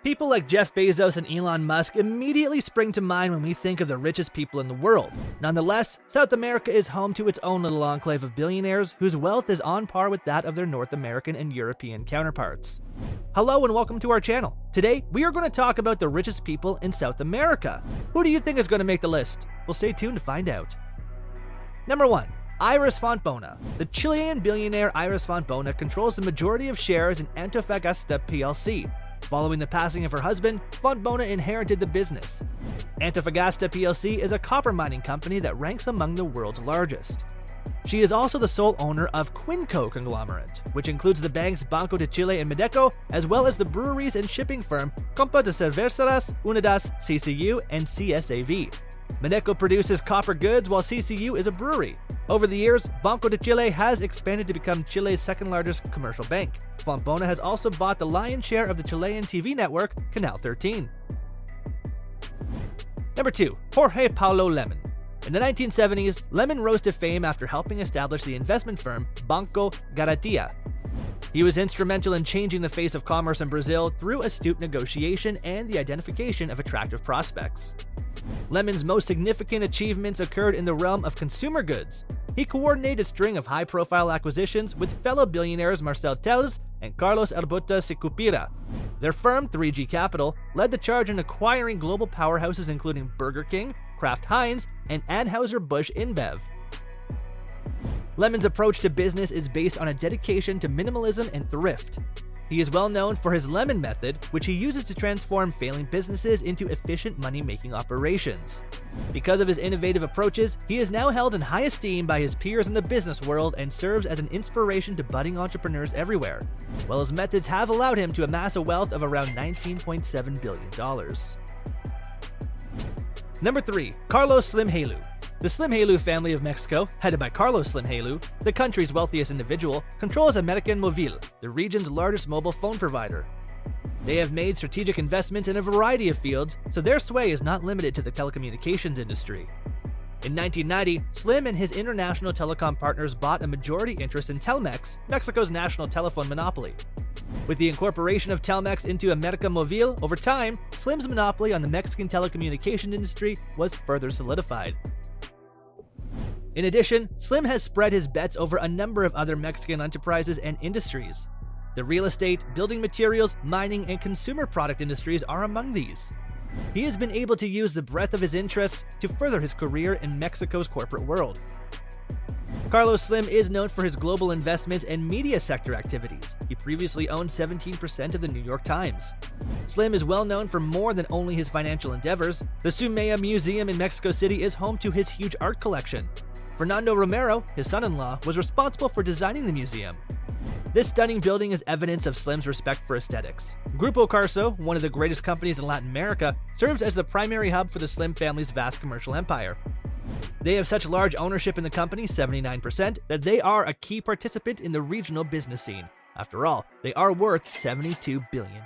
People like Jeff Bezos and Elon Musk immediately spring to mind when we think of the richest people in the world. Nonetheless, South America is home to its own little enclave of billionaires whose wealth is on par with that of their North American and European counterparts. Hello and welcome to our channel. Today, we are going to talk about the richest people in South America. Who do you think is going to make the list? Well, stay tuned to find out. Number 1. Iris Fontbona. The Chilean billionaire Iris Fontbona controls the majority of shares in Antofagasta plc. Following the passing of her husband, Fontbona inherited the business. Antofagasta plc is a copper mining company that ranks among the world's largest. She is also the sole owner of Quinco conglomerate, which includes the banks Banco de Chile and Medeco, as well as the breweries and shipping firm Compa de Cerveceras Unidas, CCU, and CSAV. Medeco produces copper goods while CCU is a brewery. Over the years, Banco de Chile has expanded to become Chile's second largest commercial bank. Fontbona has also bought the lion's share of the Chilean TV network, Canal 13. Number 2. Jorge Paulo Lemann. In the 1970s, Lemann rose to fame after helping establish the investment firm Banco Garantia. He was instrumental in changing the face of commerce in Brazil through astute negotiation and the identification of attractive prospects. Lemann's most significant achievements occurred in the realm of consumer goods. He coordinated a string of high-profile acquisitions with fellow billionaires Marcel Telles and Carlos Albuta Sicupira. Their firm, 3G Capital, led the charge in acquiring global powerhouses including Burger King, Kraft Heinz, and Anheuser-Busch InBev. Lemann's approach to business is based on a dedication to minimalism and thrift. He is well known for his Lemann method, which he uses to transform failing businesses into efficient money-making operations. Because of his innovative approaches, he is now held in high esteem by his peers in the business world and serves as an inspiration to budding entrepreneurs everywhere, while his methods have allowed him to amass a wealth of around $19.7 billion. Number 3. Carlos Slim Helú. The Slim Helú family of Mexico, headed by Carlos Slim Helú, the country's wealthiest individual, controls American Móvil, the region's largest mobile phone provider. They have made strategic investments in a variety of fields, so their sway is not limited to the telecommunications industry. In 1990, Slim and his international telecom partners bought a majority interest in Telmex, Mexico's national telephone monopoly. With the incorporation of Telmex into América Móvil, over time, Slim's monopoly on the Mexican telecommunications industry was further solidified. In addition, Slim has spread his bets over a number of other Mexican enterprises and industries. The real estate, building materials, mining, and consumer product industries are among these. He has been able to use the breadth of his interests to further his career in Mexico's corporate world. Carlos Slim is known for his global investments and media sector activities. He previously owned 17% of the New York Times. Slim is well known for more than only his financial endeavors. The Sumaya Museum in Mexico City is home to his huge art collection. Fernando Romero, his son-in-law, was responsible for designing the museum. This stunning building is evidence of Slim's respect for aesthetics. Grupo Carso, one of the greatest companies in Latin America, serves as the primary hub for the Slim family's vast commercial empire. They have such large ownership in the company, 79%, that they are a key participant in the regional business scene. After all, they are worth $72 billion.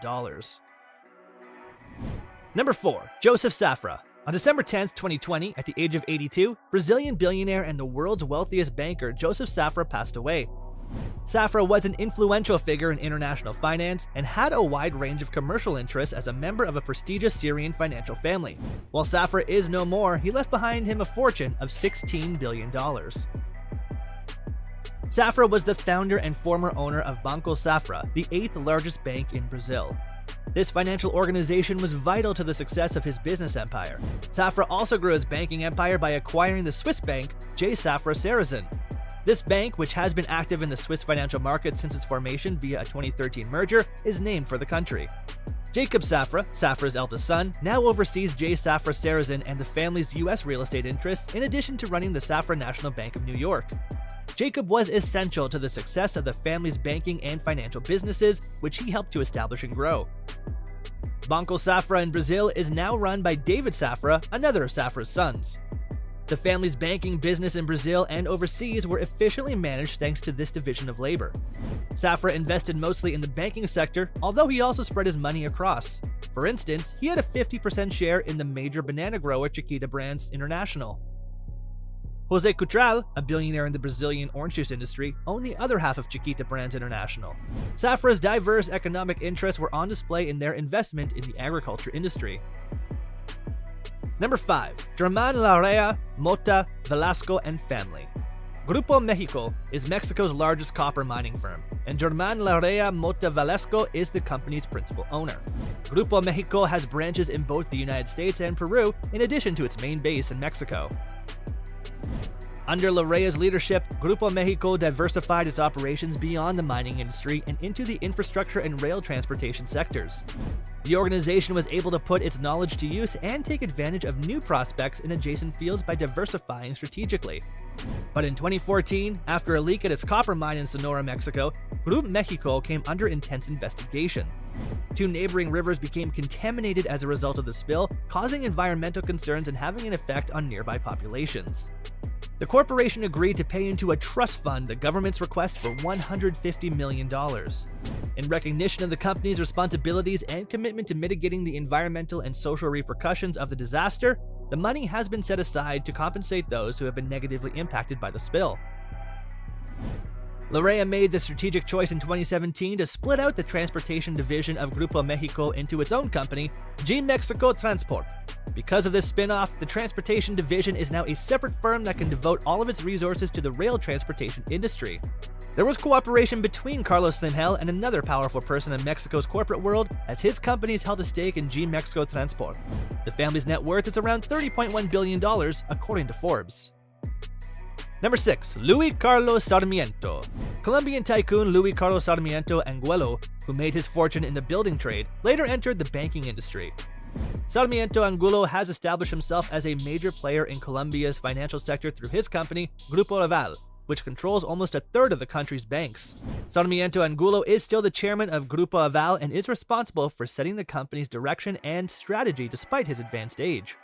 Number 4. Joseph Safra. On December 10, 2020, at the age of 82, Brazilian billionaire and the world's wealthiest banker Joseph Safra passed away. Safra was an influential figure in international finance and had a wide range of commercial interests as a member of a prestigious Syrian financial family. While Safra is no more, he left behind him a fortune of $16 billion. Safra was the founder and former owner of Banco Safra, the 8th largest bank in Brazil. This financial organization was vital to the success of his business empire. Safra also grew his banking empire by acquiring the Swiss bank J. Safra Sarasin. This bank, which has been active in the Swiss financial market since its formation via a 2013 merger, is named for the country. Jacob Safra, Safra's eldest son, now oversees J. Safra Sarasin and the family's U.S. real estate interests, in addition to running the Safra National Bank of New York. Jacob was essential to the success of the family's banking and financial businesses, which he helped to establish and grow. Banco Safra in Brazil is now run by David Safra, another of Safra's sons. The family's banking business in Brazil and overseas were efficiently managed thanks to this division of labor. Safra invested mostly in the banking sector, although he also spread his money across. For instance, he had a 50% share in the major banana grower Chiquita Brands International. Jose Cutral, a billionaire in the Brazilian orange juice industry, owned the other half of Chiquita Brands International. Safra's diverse economic interests were on display in their investment in the agriculture industry. Number 5. Germán Larrea, Mota, Velasco, and family. Grupo Mexico is Mexico's largest copper mining firm, and Germán Larrea Mota Velasco is the company's principal owner. Grupo Mexico has branches in both the United States and Peru, in addition to its main base in Mexico. Under Larrea's leadership, Grupo Mexico diversified its operations beyond the mining industry and into the infrastructure and rail transportation sectors. The organization was able to put its knowledge to use and take advantage of new prospects in adjacent fields by diversifying strategically. But in 2014, after a leak at its copper mine in Sonora, Mexico, Grupo Mexico came under intense investigation. 2 neighboring rivers became contaminated as a result of the spill, causing environmental concerns and having an effect on nearby populations. The corporation agreed to pay into a trust fund the government's request for $150 million. In recognition of the company's responsibilities and commitment to mitigating the environmental and social repercussions of the disaster, the money has been set aside to compensate those who have been negatively impacted by the spill. Larrea made the strategic choice in 2017 to split out the transportation division of Grupo Mexico into its own company, G Mexico Transport. Because of this spin-off, the transportation division is now a separate firm that can devote all of its resources to the rail transportation industry. There was cooperation between Carlos Slim and another powerful person in Mexico's corporate world, as his companies held a stake in G Mexico Transport. The family's net worth is around $30.1 billion, according to Forbes. Number 6. Luis Carlos Sarmiento. Colombian tycoon Luis Carlos Sarmiento Angulo, who made his fortune in the building trade, later entered the banking industry. Sarmiento Angulo has established himself as a major player in Colombia's financial sector through his company, Grupo Aval, which controls almost a third of the country's banks. Sarmiento Angulo is still the chairman of Grupo Aval and is responsible for setting the company's direction and strategy despite his advanced age.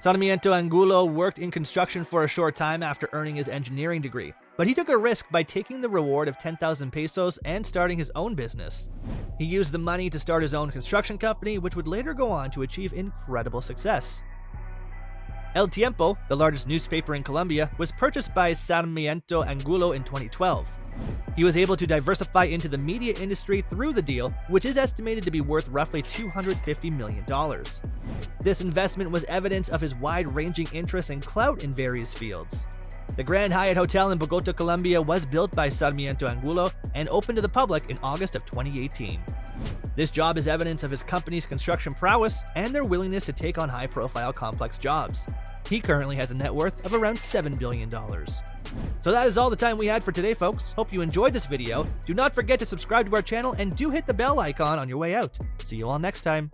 Sarmiento Angulo worked in construction for a short time after earning his engineering degree, but he took a risk by taking the reward of 10,000 pesos and starting his own business. He used the money to start his own construction company, which would later go on to achieve incredible success. El Tiempo, the largest newspaper in Colombia, was purchased by Sarmiento Angulo in 2012. He was able to diversify into the media industry through the deal, which is estimated to be worth roughly $250 million. This investment was evidence of his wide-ranging interests and clout in various fields. The Grand Hyatt Hotel in Bogota, Colombia was built by Sarmiento Angulo and opened to the public in August of 2018. This job is evidence of his company's construction prowess and their willingness to take on high-profile complex jobs. He currently has a net worth of around $7 billion. So that is all the time we had for today, folks. Hope you enjoyed this video. Do not forget to subscribe to our channel and do hit the bell icon on your way out. See you all next time.